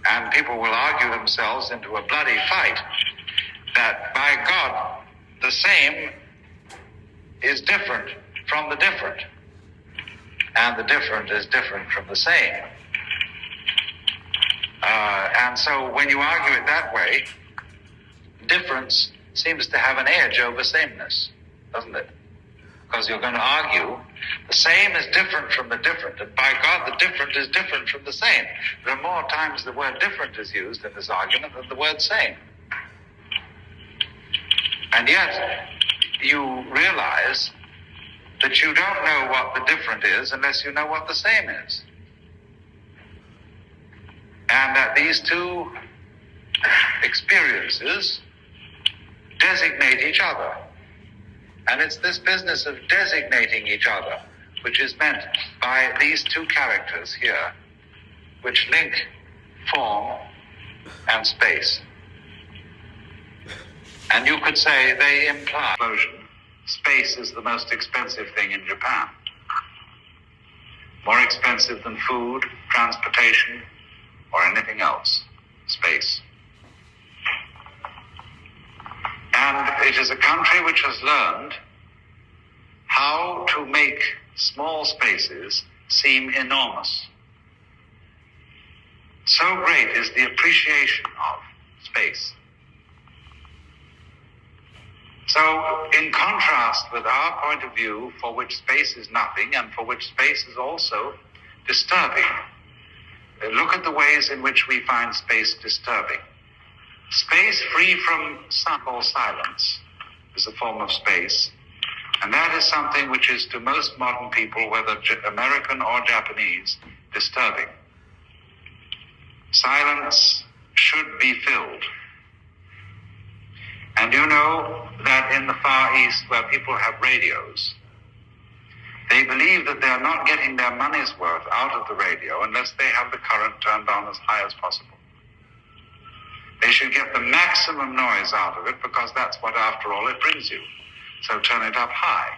And people will argue themselves into a bloody fight that, by God, the same is different from the different, and the different is different from the same. And so when you argue it that way, difference seems to have an edge over sameness, doesn't it? Because you're going to argue the same is different from the different, and by God, the different is different from the same. There are more times the word different is used in this argument than the word same. And yet, you realize that you don't know what the different is unless you know what the same is. And that these two experiences designate each other. And it's this business of designating each other which is meant by these two characters here, which link form and space. And you could say they imply explosion. Space is the most expensive thing in Japan. More expensive than food, transportation, or anything else. Space. And it is a country which has learned how to make small spaces seem enormous. So great is the appreciation of space. So, in contrast with our point of view, for which space is nothing and for which space is also disturbing, look at the ways in which we find space disturbing. Space free from sound or silence is a form of space, and that is something which is to most modern people, whether American or Japanese, disturbing. Silence should be filled. And you know that in the Far East, where people have radios, they believe that they're not getting their money's worth out of the radio unless they have the current turned on as high as possible. They should get the maximum noise out of it because that's what, after all, it brings you. So turn it up high.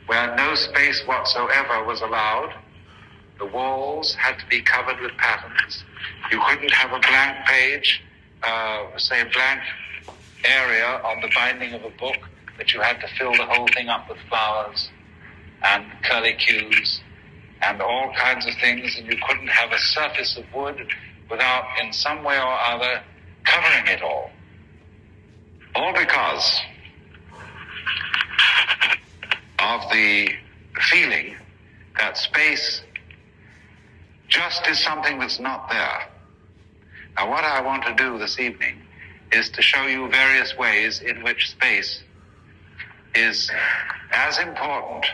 Where no space whatsoever was allowed, the walls had to be covered with patterns. You couldn't have a blank page, say a blank area on the binding of a book, that you had to fill the whole thing up with flowers and curlicues and all kinds of things, and you couldn't have a surface of wood without, in some way or other, covering it all. All because of the feeling that space just is something that's not there. Now, what I want to do this evening is to show you various ways in which space is as important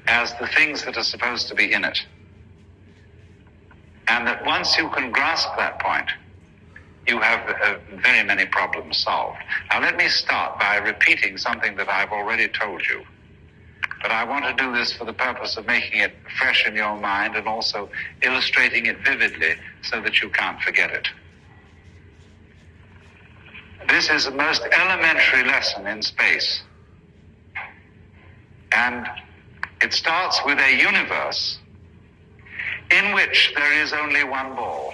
as the things that are supposed to be in it. And that once you can grasp that point, you have very many problems solved. Now, let me start by repeating something that I've already told you. But I want to do this for the purpose of making it fresh in your mind and also illustrating it vividly so that you can't forget it. This is a most elementary lesson in space. And it starts with a universe in which there is only one ball.